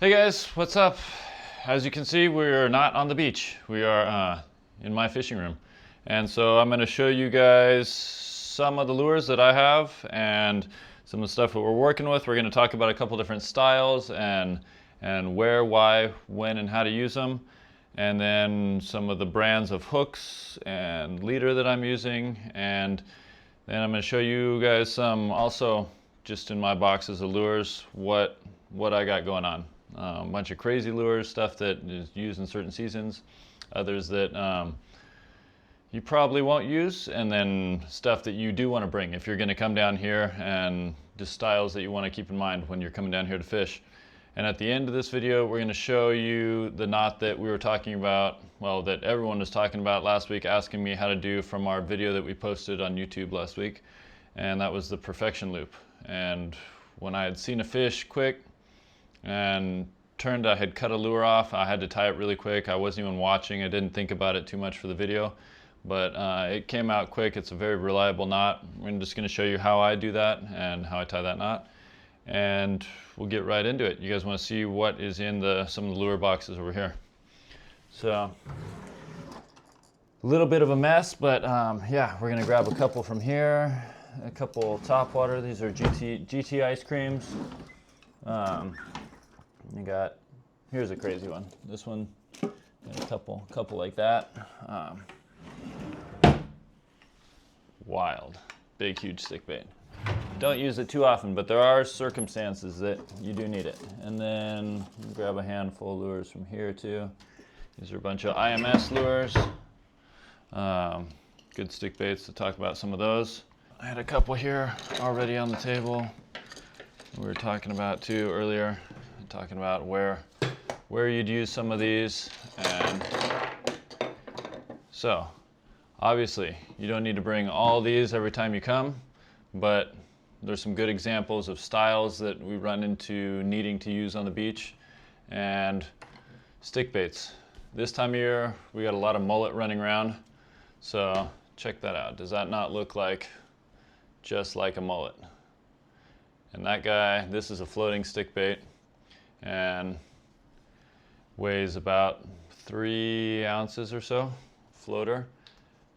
Hey guys, what's up? As you can see, we're not on the beach. We are in my fishing room. And so I'm going to show you guys some of the lures that I have and some of the stuff that we're working with. We're going to talk about a couple different styles and where, why, when, and how to use them. And then some of the brands of hooks and leader that I'm using. And then I'm going to show you guys some also just in my boxes of lures what I got going on. A bunch of crazy lures, stuff that is used in certain seasons, others that you probably won't use, and then stuff that you do want to bring if you're going to come down here, and just styles that you want to keep in mind when you're coming down here to fish. And at the end of this video, we're going to show you the knot that we were talking about, well, that everyone was talking about last week, asking me how to do from our video that we posted on YouTube last week, and that was the perfection loop. And when I had seen a fish quick, and I had cut a lure off. I had to tie it really quick. I wasn't even watching. I didn't think about it too much for the video, but it came out quick. It's a very reliable knot. I'm just going to show you how I do that and how I tie that knot, and we'll get right into it. You guys want to see what is in some of the lure boxes over here. So a little bit of a mess, but yeah, we're going to grab a couple from here, a couple top water. These are GT ice creams. Here's a crazy one. This one, and a couple like that. Wild, big, huge stick bait. Don't use it too often, but there are circumstances that you do need it. And then grab a handful of lures from here too. These are a bunch of IMS lures. Good stick baits to talk about some of those. I had a couple here already on the table. We were talking about too earlier, talking about where you'd use some of these. And so obviously you don't need to bring all these every time you come, but there's some good examples of styles that we run into needing to use on the beach. And stick baits. This time of year we got a lot of mullet running around, so check that out. Does that not look like just like a mullet? And that guy, this is a floating stick bait and weighs about 3 ounces or so, floater.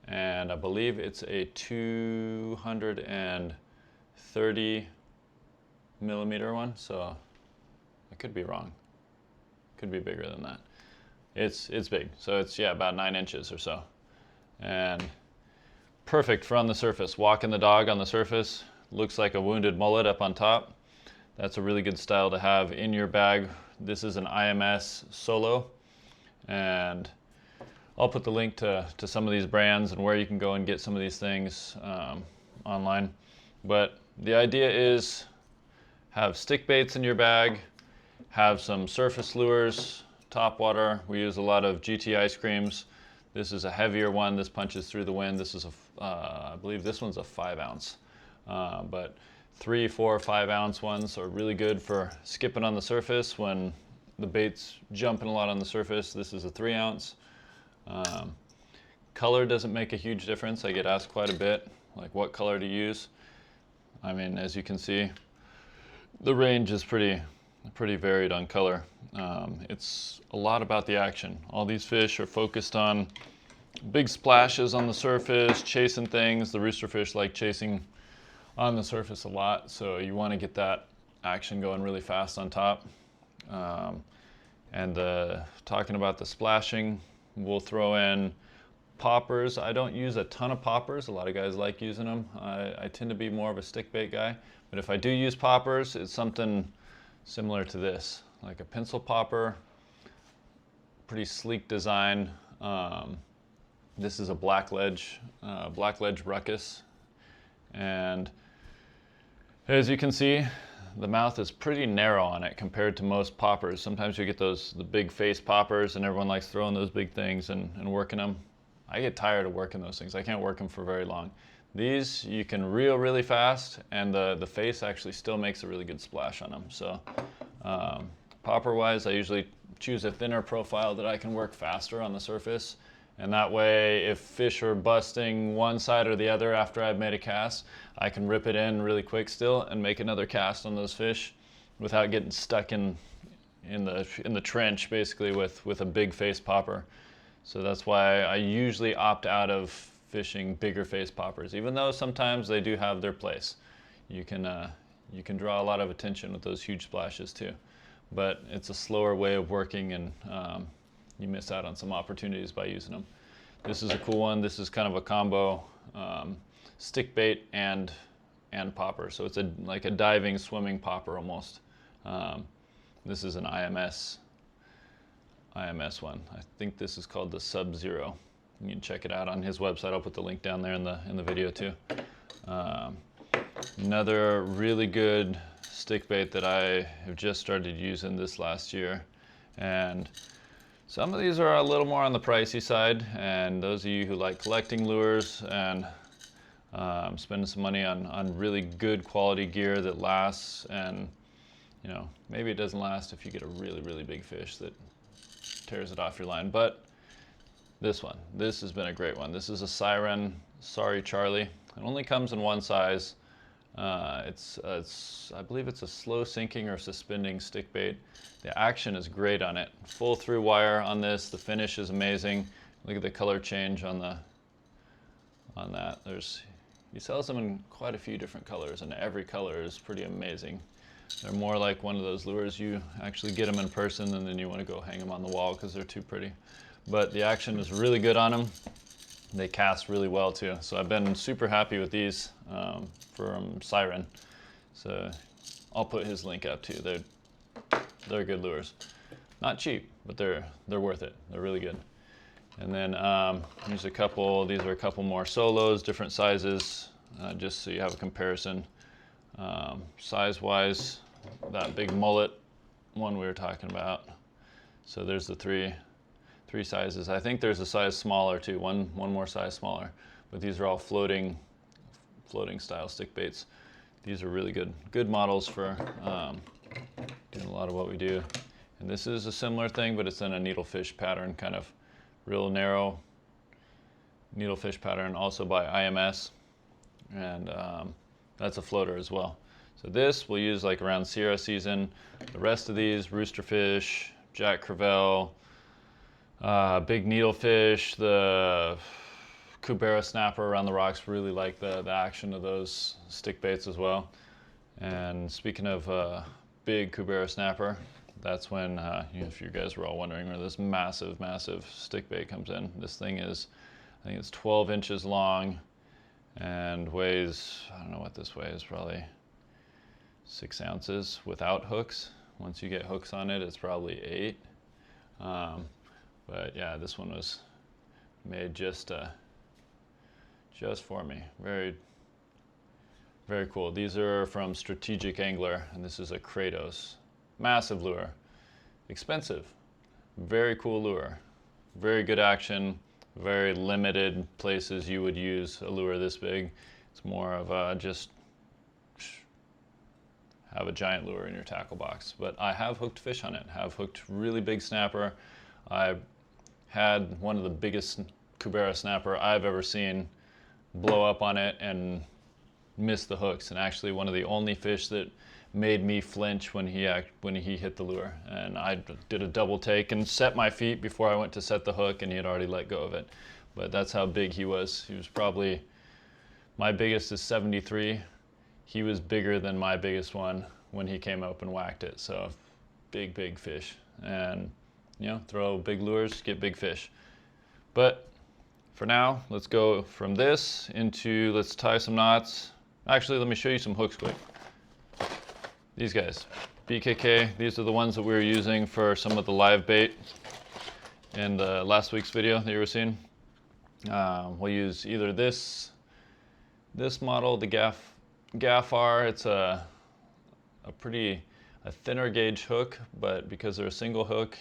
And I believe it's a 230 millimeter one, so I could be wrong. Could be bigger than that. It's big, so it's, yeah, about 9 inches or so. And perfect for on the surface, walking the dog on the surface. Looks like a wounded mullet up on top. That's a really good style to have in your bag. This is an IMS Solo, and I'll put the link to some of these brands and where you can go and get some of these things online. But the idea is have stick baits in your bag, have some surface lures, top water. We use a lot of GT ice creams. This is a heavier one. This punches through the wind. This is I believe this one's a 5 ounce. But 3, 4, 5 ounce ones are really good for skipping on the surface when the bait's jumping a lot on the surface. This is a 3 ounce. Color doesn't make a huge difference. I get asked quite a bit, like what color to use. I mean, as you can see, the range is pretty varied on color. It's a lot about the action. All these fish are focused on big splashes on the surface, chasing things. The roosterfish like chasing on the surface a lot, so you want to get that action going really fast on top. And talking about the splashing, we'll throw in poppers. I don't use a ton of poppers. A lot of guys like using them. I tend to be more of a stick bait guy, but if I do use poppers, it's something similar to this, like a pencil popper. Pretty sleek design. This is a blackledge ruckus, and as you can see, the mouth is pretty narrow on it compared to most poppers. Sometimes you get the big face poppers and everyone likes throwing those big things and working them. I get tired of working those things. I can't work them for very long. These you can reel really fast, and the face actually still makes a really good splash on them. So popper wise, I usually choose a thinner profile that I can work faster on the surface. And that way, if fish are busting one side or the other after I've made a cast, I can rip it in really quick still and make another cast on those fish without getting stuck in in the trench basically with a big face popper. So that's why I usually opt out of fishing bigger face poppers, even though sometimes they do have their place. You can draw a lot of attention with those huge splashes too, but it's a slower way of working, and you miss out on some opportunities by using them. This is a cool one. This is kind of a combo stick bait and popper, so it's like a diving swimming popper almost. This is an IMS one. I think this is called the Sub-Zero. You can check it out on his website. I'll put the link down there in the video too. Another really good stick bait that I have just started using this last year, and some of these are a little more on the pricey side, and those of you who like collecting lures and spending some money on really good quality gear that lasts, and you know, maybe it doesn't last if you get a really big fish that tears it off your line, but this has been a great one. This is a Siren Sorry Charlie. It only comes in one size. I believe it's a slow sinking or suspending stick bait. The action is great on it. Full through wire on this. The finish is amazing. Look at the color change on that. He sells them in quite a few different colors, and every color is pretty amazing. They're more like one of those lures you actually get them in person and then you want to go hang them on the wall because they're too pretty. But the action is really good on them. They cast really well too. So I've been super happy with these from Siren. So I'll put his link up too. They're good lures. Not cheap, but they're worth it. They're really good. And then these are a couple more solos, different sizes, just so you have a comparison. Size-wise, that big mullet one we were talking about. So there's the three sizes. I think there's a size smaller too, one more size smaller. But these are all floating style stick baits. These are really good models for doing a lot of what we do. And this is a similar thing, but it's in a needlefish pattern, kind of real narrow needlefish pattern, also by IMS. And that's a floater as well. So this we'll use like around Sierra season. The rest of these, roosterfish, jack crevalle, big needlefish, the Cubera snapper around the rocks, really like the action of those stick baits as well. And speaking of big Cubera snapper, that's when, if you guys were all wondering where this massive stick bait comes in. This thing is, I think it's 12 inches long and weighs, I don't know what this weighs, probably 6 ounces without hooks. Once you get hooks on it, it's probably 8. But yeah, this one was made just for me. Very cool. These are from Strategic Angler, and this is a Kratos. Massive lure. Expensive. Very cool lure. Very good action. Very limited places you would use a lure this big. It's more of just have a giant lure in your tackle box. But I have hooked fish on it. Have hooked really big snapper. I had one of the biggest Cubera snapper I've ever seen blow up on it and miss the hooks. And actually one of the only fish that made me flinch when he hit the lure. And I did a double take and set my feet before I went to set the hook, and he had already let go of it. But that's how big he was. He was probably, my biggest is 73. He was bigger than my biggest one when he came up and whacked it. So big fish. And you know, throw big lures, get big fish. But for now, let's go from this into, let's tie some knots. Actually, let me show you some hooks quick. These guys, BKK, these are the ones that we were using for some of the live bait in the last week's video that you were seeing. We'll use either this model, the Gaffar. It's a thinner gauge hook, but because they're a single hook,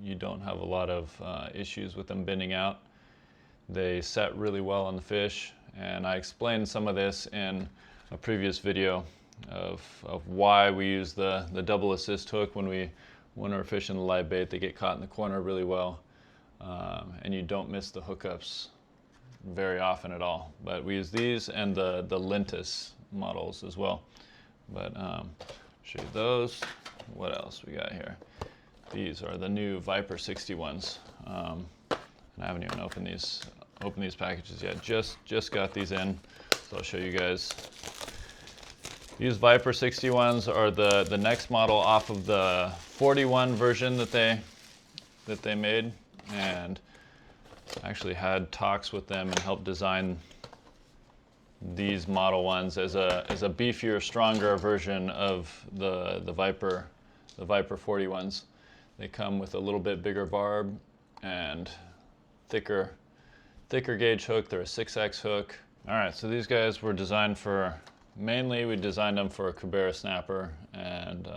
you don't have a lot of issues with them bending out. They set really well on the fish, and I explained some of this in a previous video of why we use the double assist hook when we're fishing the live bait. They get caught in the corner really well, and you don't miss the hookups very often at all. But we use these and the Lentis models as well. But show you those. What else we got here? These are the new Viper 61s. And I haven't even opened these packages yet. Just got these in, so I'll show you guys. These Viper 61s are the next model off of the 41 version that they made, and I actually had talks with them and helped design these model ones as a beefier, stronger version of the Viper 41s. They come with a little bit bigger barb and thicker gauge hook. They're a 6X hook. All right, so these guys were designed for, mainly we designed them for a Cabosurfcaster snapper and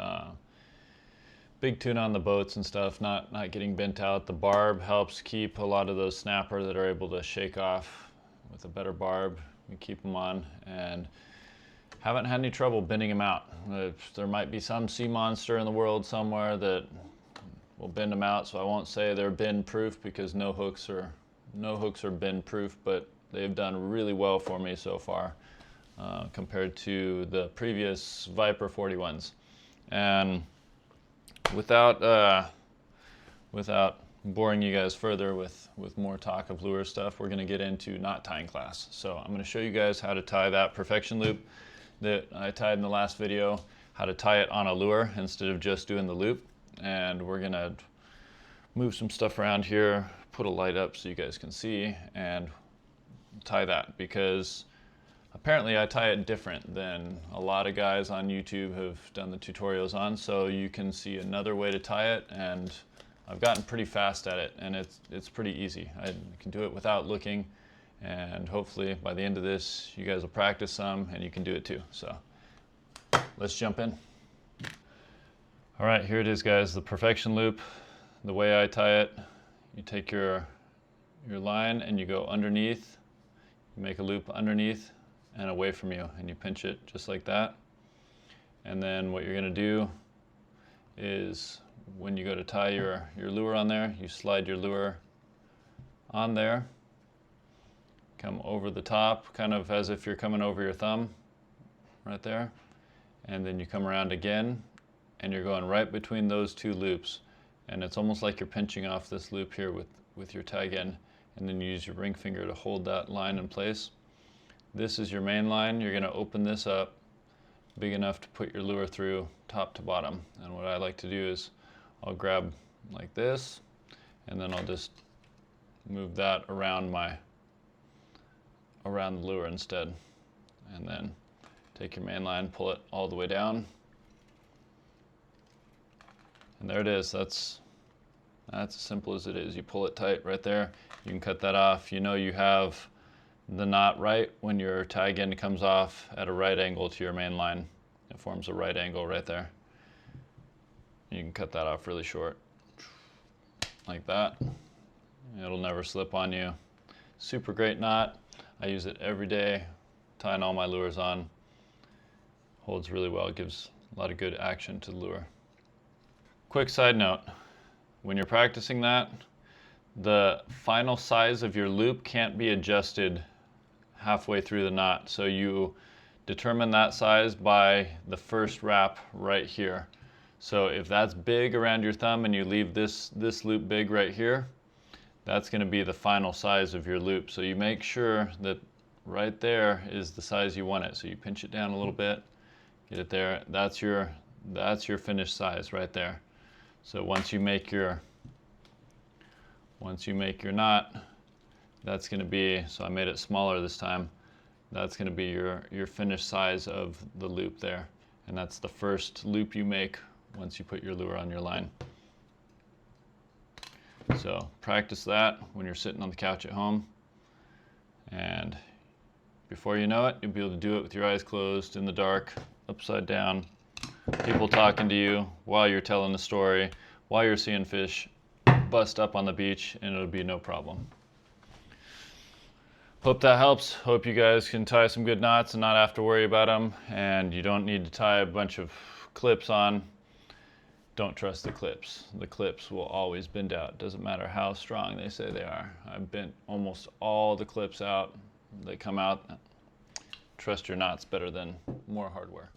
big tuna on the boats and stuff, not getting bent out. The barb helps keep a lot of those snapper that are able to shake off. With a better barb, we keep them on, and haven't had any trouble bending them out. There might be some sea monster in the world somewhere that will bend them out, so I won't say they're bend proof because no hooks are bend proof, but they've done really well for me so far compared to the previous Viper 41s. And without boring you guys further with more talk of lure stuff, we're going to get into knot tying class. So I'm going to show you guys how to tie that perfection loop that I tied in the last video, how to tie it on a lure instead of just doing the loop. And we're going to move some stuff around here, put a light up so you guys can see, and tie that, because apparently I tie it different than a lot of guys on YouTube have done the tutorials on. So you can see another way to tie it, and I've gotten pretty fast at it, and it's pretty easy. I can do it without looking, and hopefully by the end of this you guys will practice some and you can do it too. So let's jump in. All right, here it is, guys, the perfection loop. The way I tie it, you take your line and you go underneath, you make a loop underneath and away from you, and you pinch it just like that. And then what you're going to do is, when you go to tie your lure on there, you slide your lure on there, come over the top, kind of as if you're coming over your thumb, right there. And then you come around again, and you're going right between those two loops. And it's almost like you're pinching off this loop here with your tag end, and then you use your ring finger to hold that line in place. This is your main line. You're going to open this up big enough to put your lure through top to bottom. And what I like to do is I'll grab like this, and then I'll just move that around the lure instead. And then take your main line, pull it all the way down. And there it is. That's as simple as it is. You pull it tight right there. You can cut that off. You know you have the knot right when your tag end comes off at a right angle to your main line. It forms a right angle right there. You can cut that off really short, like that. It'll never slip on you. Super great knot. I use it every day, tying all my lures on. Holds really well, gives a lot of good action to the lure. Quick side note, when you're practicing that, the final size of your loop can't be adjusted halfway through the knot. So you determine that size by the first wrap right here. So if that's big around your thumb and you leave this loop big right here, that's going to be the final size of your loop. So you make sure that right there is the size you want it. So you pinch it down a little bit, get it there. That's your finished size right there. So once you make your knot, that's going to be, so I made it smaller this time, that's going to be your finished size of the loop there. And that's the first loop you make once you put your lure on your line. So practice that when you're sitting on the couch at home, and before you know it, you'll be able to do it with your eyes closed, in the dark, upside down, people talking to you while you're telling the story, while you're seeing fish bust up on the beach, and it'll be no problem. Hope that helps. Hope you guys can tie some good knots and not have to worry about them, and you don't need to tie a bunch of clips on. Don't trust the clips. The clips will always bend out. Doesn't matter how strong they say they are. I've bent almost all the clips out. They come out. Trust your knots better than more hardware.